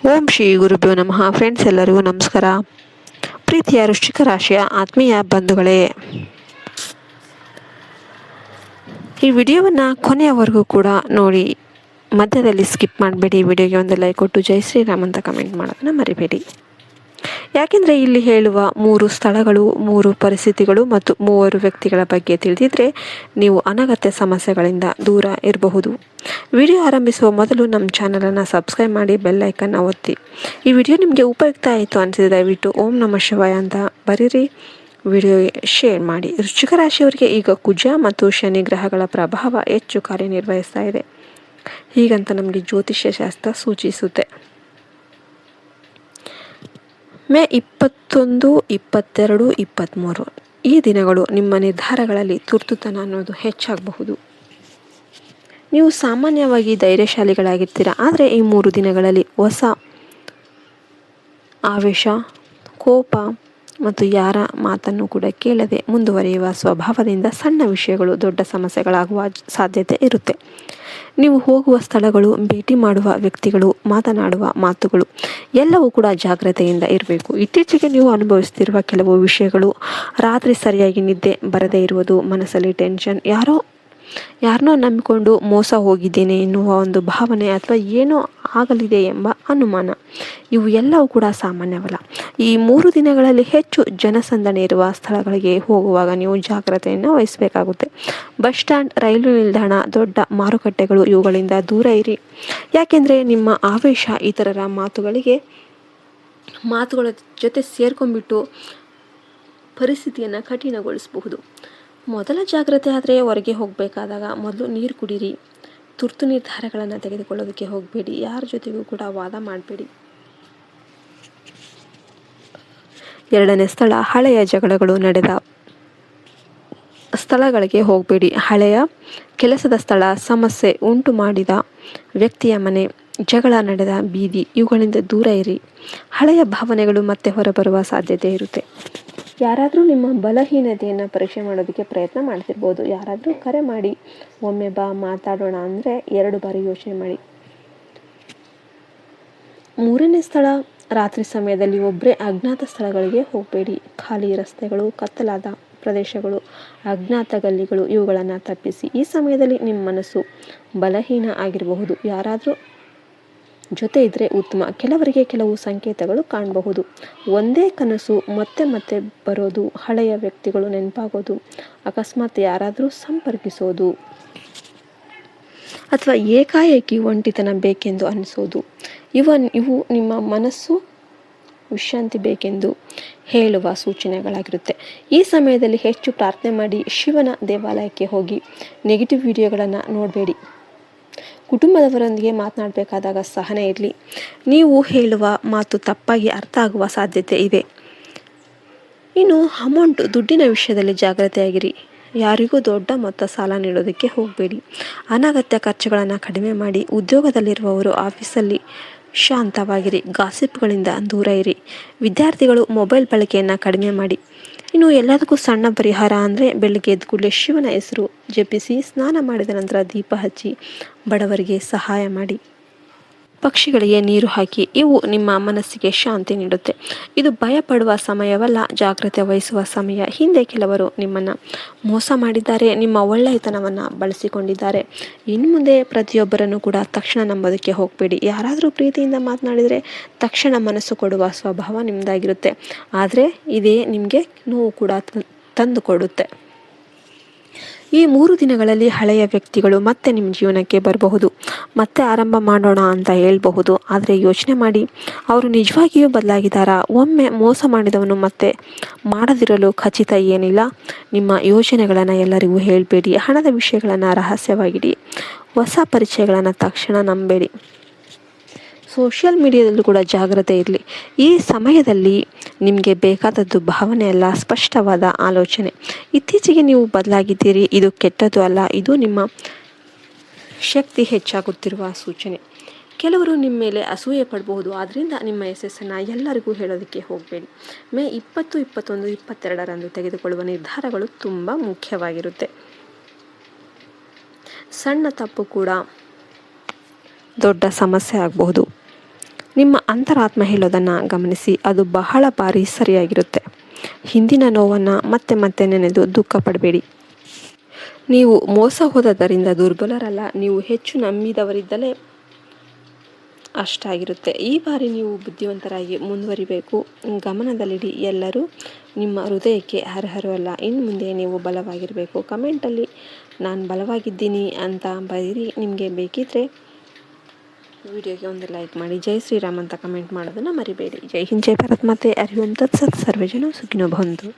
ಓಂ ಶ್ರೀ ಗುರುಭ್ಯೋ ನಮಃ. ಫ್ರೆಂಡ್ಸ್, ಎಲ್ಲರಿಗೂ ನಮಸ್ಕಾರ. ಪ್ರೀತಿಯ ವೃಶ್ಚಿಕ ರಾಶಿಯ ಆತ್ಮೀಯ ಬಂಧುಗಳೇ, ಈ ವಿಡಿಯೋವನ್ನು ಕೊನೆಯವರೆಗೂ ಕೂಡ ನೋಡಿ, ಮಧ್ಯದಲ್ಲಿ ಸ್ಕಿಪ್ ಮಾಡಬೇಡಿ. ವಿಡಿಯೋಗೆ ಒಂದು ಲೈಕ್ ಕೊಟ್ಟು ಜೈ ಶ್ರೀರಾಮ್ ಅಂತ ಕಮೆಂಟ್ ಮಾಡೋದನ್ನು ಮರಿಬೇಡಿ. ಯಾಕೆಂದರೆ ಇಲ್ಲಿ ಹೇಳುವ 3 ಸ್ಥಳಗಳು, 3 ಪರಿಸ್ಥಿತಿಗಳು ಮತ್ತು 3 ವ್ಯಕ್ತಿಗಳ ಬಗ್ಗೆ ತಿಳಿದಿದ್ರೆ ನೀವು ಅನಗತ್ಯ ಸಮಸ್ಯೆಗಳಿಂದ ದೂರ ಇರಬಹುದು. ವಿಡಿಯೋ ಆರಂಭಿಸುವ ಮೊದಲು ನಮ್ಮ ಚಾನಲನ್ನು ಸಬ್ಸ್ಕ್ರೈಬ್ ಮಾಡಿ, ಬೆಲ್ ಐಕನ್ ಒತ್ತಿ. ಈ ವಿಡಿಯೋ ನಿಮಗೆ ಉಪಯುಕ್ತ ಆಯಿತು ಅನಿಸಿದರೆ ದಯವಿಟ್ಟು ಓಂ ನಮಃ ಶಿವಾಯ ಅಂತ ಬರೀರಿ, ವಿಡಿಯೋ ಶೇರ್ ಮಾಡಿ. ವೃಶ್ಚಿಕ ರಾಶಿಯವರಿಗೆ ಈಗ ಕುಜ ಮತ್ತು ಶನಿ ಗ್ರಹಗಳ ಪ್ರಭಾವ ಹೆಚ್ಚು ಕಾರ್ಯನಿರ್ವಹಿಸ್ತಾ ಇದೆ. ಹೀಗಂತ ನಮಗೆ ಜ್ಯೋತಿಷ್ಯ ಶಾಸ್ತ್ರ ಸೂಚಿಸುತ್ತೆ. ಮೇ 21, 22, 23 ಈ ದಿನಗಳು ನಿಮ್ಮ ನಿರ್ಧಾರಗಳಲ್ಲಿ ತುರ್ತುತನ ಅನ್ನೋದು ಹೆಚ್ಚಾಗಬಹುದು. ನೀವು ಸಾಮಾನ್ಯವಾಗಿ ಧೈರ್ಯಶಾಲಿಗಳಾಗಿರ್ತೀರ, ಆದರೆ ಈ 3 ದಿನಗಳಲ್ಲಿ ಹೊಸ ಆವೇಶ, ಕೋಪ ಮತ್ತು ಯಾರ ಮಾತನ್ನು ಕೂಡ ಕೇಳದೆ ಮುಂದುವರಿಯುವ ಸ್ವಭಾವದಿಂದ ಸಣ್ಣ ವಿಷಯಗಳು ದೊಡ್ಡ ಸಮಸ್ಯೆಗಳಾಗುವ ಸಾಧ್ಯತೆ ಇರುತ್ತೆ. ನೀವು ಹೋಗುವ ಸ್ಥಳಗಳು, ಭೇಟಿ ಮಾಡುವ ವ್ಯಕ್ತಿಗಳು, ಮಾತನಾಡುವ ಮಾತುಗಳು ಎಲ್ಲವೂ ಕೂಡ ಜಾಗ್ರತೆಯಿಂದ ಇರಬೇಕು. ಇತ್ತೀಚೆಗೆ ನೀವು ಅನುಭವಿಸ್ತಿರುವ ಕೆಲವು ವಿಷಯಗಳು, ರಾತ್ರಿ ಸರಿಯಾಗಿ ನಿದ್ದೆ ಬರದೇ ಇರುವುದು, ಮನಸ್ಸಲ್ಲಿ ಟೆನ್ಷನ್, ಯಾರನ್ನೋ ನಂಬಿಕೊಂಡು ಮೋಸ ಹೋಗಿದ್ದೇನೆ ಎನ್ನುವ ಒಂದು ಭಾವನೆ ಅಥವಾ ಏನೋ ಆಗಲಿದೆ ಎಂಬ ಅನುಮಾನ, ಇವು ಎಲ್ಲವೂ ಕೂಡ ಸಾಮಾನ್ಯವಲ್ಲ. ಈ 3 ದಿನಗಳಲ್ಲಿ ಹೆಚ್ಚು ಜನಸಂದಣಿ ಇರುವ ಸ್ಥಳಗಳಿಗೆ ಹೋಗುವಾಗ ನೀವು ಜಾಗ್ರತೆಯನ್ನು ವಹಿಸಬೇಕಾಗುತ್ತೆ. ಬಸ್ ಸ್ಟ್ಯಾಂಡ್, ರೈಲು ನಿಲ್ದಾಣ, ದೊಡ್ಡ ಮಾರುಕಟ್ಟೆಗಳು ಇವುಗಳಿಂದ ದೂರ ಇರಿ. ಯಾಕೆಂದರೆ ನಿಮ್ಮ ಆವೇಶ ಇತರರ ಮಾತುಗಳ ಜೊತೆ ಸೇರ್ಕೊಂಡ್ಬಿಟ್ಟು ಪರಿಸ್ಥಿತಿಯನ್ನು ಕಠಿಣಗೊಳಿಸಬಹುದು. ಮೊದಲ ಜಾಗ್ರತೆ ಆದರೆ ಹೊರಗೆ ಹೋಗಬೇಕಾದಾಗ ಮೊದಲು ನೀರು ಕುಡೀರಿ. ತುರ್ತು ನಿರ್ಧಾರಗಳನ್ನು ತೆಗೆದುಕೊಳ್ಳೋದಕ್ಕೆ ಹೋಗಬೇಡಿ. ಯಾರ ಜೊತೆಗೂ ಕೂಡ ವಾದ ಮಾಡಬೇಡಿ. 2ನೇ ಸ್ಥಳ, ಹಳೆಯ ಜಗಳಗಳು ನಡೆದ ಸ್ಥಳಗಳಿಗೆ ಹೋಗಬೇಡಿ. ಹಳೆಯ ಕೆಲಸದ ಸ್ಥಳ, ಸಮಸ್ಯೆ ಉಂಟು ಮಾಡಿದ ವ್ಯಕ್ತಿಯ ಮನೆ, ಜಗಳ ನಡೆದ ಬೀದಿ ಇವುಗಳಿಂದ ದೂರ ಇರಿ. ಹಳೆಯ ಭಾವನೆಗಳು ಮತ್ತೆ ಹೊರಬರುವ ಸಾಧ್ಯತೆ ಇರುತ್ತೆ. ಯಾರಾದರೂ ನಿಮ್ಮ ಬಲಹೀನತೆಯನ್ನು ಪರೀಕ್ಷೆ ಮಾಡೋದಕ್ಕೆ ಪ್ರಯತ್ನ ಮಾಡ್ತಿರ್ಬೋದು. ಯಾರಾದರೂ ಕರೆ ಮಾಡಿ ಒಮ್ಮೆ ಬಾ ಮಾತಾಡೋಣ ಅಂದರೆ 2 ಬಾರಿ ಯೋಚನೆ ಮಾಡಿ. 3ನೇ ಸ್ಥಳ, ರಾತ್ರಿ ಸಮಯದಲ್ಲಿ ಒಬ್ಬರೇ ಅಜ್ಞಾತ ಸ್ಥಳಗಳಿಗೆ ಹೋಗಬೇಡಿ. ಖಾಲಿ ರಸ್ತೆಗಳು, ಕತ್ತಲಾದ ಪ್ರದೇಶಗಳು, ಅಜ್ಞಾತ ಗಲ್ಲಿಗಳು ಇವುಗಳನ್ನು ತಪ್ಪಿಸಿ. ಈ ಸಮಯದಲ್ಲಿ ನಿಮ್ಮ ಮನಸ್ಸು ಬಲಹೀನ ಆಗಿರಬಹುದು. ಯಾರಾದರೂ ಜೊತೆ ಇದ್ದರೆ ಉತ್ತಮ. ಕೆಲವರಿಗೆ ಕೆಲವು ಸಂಕೇತಗಳು ಕಾಣಬಹುದು. ಒಂದೇ ಕನಸು ಮತ್ತೆ ಮತ್ತೆ ಬರೋದು, ಹಳೆಯ ವ್ಯಕ್ತಿಗಳು ನೆನಪಾಗೋದು, ಅಕಸ್ಮಾತ್ ಯಾರಾದರೂ ಸಂಪರ್ಕಿಸೋದು ಅಥವಾ ಏಕಾಏಕಿ ಒಂಟಿತನ ಬೇಕೆಂದು ಅನಿಸೋದು, ಇವು ನಿಮ್ಮ ಮನಸ್ಸು ವಿಶ್ರಾಂತಿ ಬೇಕೆಂದು ಹೇಳುವ ಸೂಚನೆಗಳಾಗಿರುತ್ತೆ. ಈ ಸಮಯದಲ್ಲಿ ಹೆಚ್ಚು ಪ್ರಾರ್ಥನೆ ಮಾಡಿ. ಶಿವನ ದೇವಾಲಯಕ್ಕೆ ಹೋಗಿ. ನೆಗೆಟಿವ್ ವಿಡಿಯೋಗಳನ್ನು ನೋಡಬೇಡಿ. ಕುಟುಂಬದವರೊಂದಿಗೆ ಮಾತನಾಡಬೇಕಾದಾಗ ಸಹನೆ ಇರಲಿ. ನೀವು ಹೇಳುವ ಮಾತು ತಪ್ಪಾಗಿ ಅರ್ಥ ಆಗುವ ಸಾಧ್ಯತೆ ಇದೆ. ಇನ್ನು ದುಡ್ಡಿನ ವಿಷಯದಲ್ಲಿ ಜಾಗ್ರತೆಯಾಗಿರಿ. ಯಾರಿಗೂ ದೊಡ್ಡ ಮೊತ್ತ ಸಾಲ ನೀಡೋದಕ್ಕೆ ಹೋಗಬೇಡಿ. ಅನಗತ್ಯ ಖರ್ಚುಗಳನ್ನು ಕಡಿಮೆ ಮಾಡಿ. ಉದ್ಯೋಗದಲ್ಲಿರುವವರು ಆಫೀಸಲ್ಲಿ ಶಾಂತವಾಗಿರಿ. ಗಾಸಿಪ್ಗಳಿಂದ ದೂರ ಇರಿ. ವಿದ್ಯಾರ್ಥಿಗಳು ಮೊಬೈಲ್ ಬಳಕೆಯನ್ನು ಕಡಿಮೆ ಮಾಡಿ. ಇನ್ನು ಎಲ್ಲದಕ್ಕೂ ಸಣ್ಣ ಪರಿಹಾರ ಅಂದರೆ ಬೆಳಗ್ಗೆ ಎದ್ದ ಕೂಡಲೇ ಶಿವನ ಹೆಸರು ಜಪಿಸಿ, ಸ್ನಾನ ಮಾಡಿದ ನಂತರ ದೀಪ ಹಚ್ಚಿ, ಬಡವರಿಗೆ ಸಹಾಯ ಮಾಡಿ, ಪಕ್ಷಿಗಳಿಗೆ ನೀರು ಹಾಕಿ. ಇವು ನಿಮ್ಮ ಮನಸ್ಸಿಗೆ ಶಾಂತಿ ನೀಡುತ್ತೆ. ಇದು ಭಯಪಡುವ ಸಮಯವಲ್ಲ, ಜಾಗ್ರತೆ ವಹಿಸುವ ಸಮಯ. ಹಿಂದೆ ಕೆಲವರು ನಿಮ್ಮನ್ನು ಮೋಸ ಮಾಡಿದ್ದಾರೆ, ನಿಮ್ಮ ಒಳ್ಳೆಯತನವನ್ನು ಬಳಸಿಕೊಂಡಿದ್ದಾರೆ. ಇನ್ನು ಮುಂದೆ ಪ್ರತಿಯೊಬ್ಬರನ್ನು ಕೂಡ ತಕ್ಷಣ ನಂಬೋದಕ್ಕೆ ಹೋಗಬೇಡಿ. ಯಾರಾದರೂ ಪ್ರೀತಿಯಿಂದ ಮಾತನಾಡಿದರೆ ತಕ್ಷಣ ಮನಸ್ಸು ಕೊಡುವ ಸ್ವಭಾವ ನಿಮ್ಮದಾಗಿರುತ್ತೆ. ಆದರೆ ಇದೇ ನಿಮಗೆ ನೋವು ಕೂಡ ತಂದು ಕೊಡುತ್ತೆ. ಈ 3 ದಿನಗಳಲ್ಲಿ ಹಳೆಯ ವ್ಯಕ್ತಿಗಳು ಮತ್ತೆ ನಿಮ್ಮ ಜೀವನಕ್ಕೆ ಬರಬಹುದು. ಮತ್ತೆ ಆರಂಭ ಮಾಡೋಣ ಅಂತ ಹೇಳಬಹುದು. ಆದರೆ ಯೋಚನೆ ಮಾಡಿ, ಅವರು ನಿಜವಾಗಿಯೂ ಬದಲಾಗಿದ್ದಾರಾ? ಒಮ್ಮೆ ಮೋಸ ಮಾಡಿದವನು ಮತ್ತೆ ಮಾಡದಿರಲು ಖಚಿತ ಏನಿಲ್ಲ. ನಿಮ್ಮ ಯೋಚನೆಗಳನ್ನು ಎಲ್ಲರಿಗೂ ಹೇಳಬೇಡಿ. ಹಣದ ವಿಷಯಗಳನ್ನು ರಹಸ್ಯವಾಗಿಡಿ. ಹೊಸ ಪರಿಚಯಗಳನ್ನು ತಕ್ಷಣ ನಂಬೇಡಿ. ಸೋಷಿಯಲ್ ಮೀಡಿಯಾದಲ್ಲೂ ಕೂಡ ಜಾಗ್ರತೆ ಇರಲಿ. ಈ ಸಮಯದಲ್ಲಿ ನಿಮಗೆ ಬೇಕಾದದ್ದು ಭಾವನೆ ಅಲ್ಲ, ಸ್ಪಷ್ಟವಾದ ಆಲೋಚನೆ. ಇತ್ತೀಚೆಗೆ ನೀವು ಬದಲಾಗಿದ್ದೀರಿ, ಇದು ಕೆಟ್ಟದ್ದು ಅಲ್ಲ, ಇದು ನಿಮ್ಮ ಶಕ್ತಿ ಹೆಚ್ಚಾಗುತ್ತಿರುವ ಸೂಚನೆ. ಕೆಲವರು ನಿಮ್ಮ ಮೇಲೆ ಅಸೂಯೆ ಪಡಬಹುದು. ಆದ್ದರಿಂದ ನಿಮ್ಮ ಯಶಸ್ಸನ್ನು ಎಲ್ಲರಿಗೂ ಹೇಳೋದಕ್ಕೆ ಹೋಗಬೇಡಿ. ಮೇ 20, 21, 22ರಂದು ತೆಗೆದುಕೊಳ್ಳುವ ನಿರ್ಧಾರಗಳು ತುಂಬ ಮುಖ್ಯವಾಗಿರುತ್ತೆ. ಸಣ್ಣ ತಪ್ಪು ಕೂಡ ದೊಡ್ಡ ಸಮಸ್ಯೆ ಆಗಬಹುದು. ನಿಮ್ಮ ಅಂತರಾತ್ಮ ಹೇಳೋದನ್ನು ಗಮನಿಸಿ, ಅದು ಬಹಳ ಬಾರಿ ಸರಿಯಾಗಿರುತ್ತೆ. ಹಿಂದಿನ ನೋವನ್ನು ಮತ್ತೆ ಮತ್ತೆ ನೆನೆದು ದುಃಖ ಪಡಬೇಡಿ. ನೀವು ಮೋಸ ಹೋದದರಿಂದ ದುರ್ಬಲರಲ್ಲ, ನೀವು ಹೆಚ್ಚು ನಂಬಿದವರಿದ್ದಲೇ ಅಷ್ಟಾಗಿರುತ್ತೆ. ಈ ಬಾರಿ ನೀವು ಬುದ್ಧಿವಂತರಾಗಿ ಮುಂದುವರಿಬೇಕು. ಗಮನದಲ್ಲಿಡಿ, ಎಲ್ಲರೂ ನಿಮ್ಮ ಹೃದಯಕ್ಕೆ ಅರ್ಹರು ಅಲ್ಲ. ಇನ್ನು ಮುಂದೆ ನೀವು ಬಲವಾಗಿರಬೇಕು. ಕಮೆಂಟಲ್ಲಿ ನಾನು ಬಲವಾಗಿದ್ದೀನಿ ಅಂತ ಬರೀರಿ. ನಿಮಗೆ ಬೇಕಿದ್ರೆ ವಿಡಿಯೋಗೆ ಒಂದು ಲೈಕ್ ಮಾಡಿ. ಜೈ ಶ್ರೀರಾಮ್ ಅಂತ ಕಮೆಂಟ್ ಮಾಡೋದನ್ನು ಮರಿಬೇಡಿ. ಜೈ ಹಿಂದ್, ಜೈ ಭಾರತ್ ಮಾತೆ. ಹರಿ ಓಂ ತತ್ಸತ್. ಸರ್ವೇ ಜನ ಸುಖಿನೋ ಭವಂತು.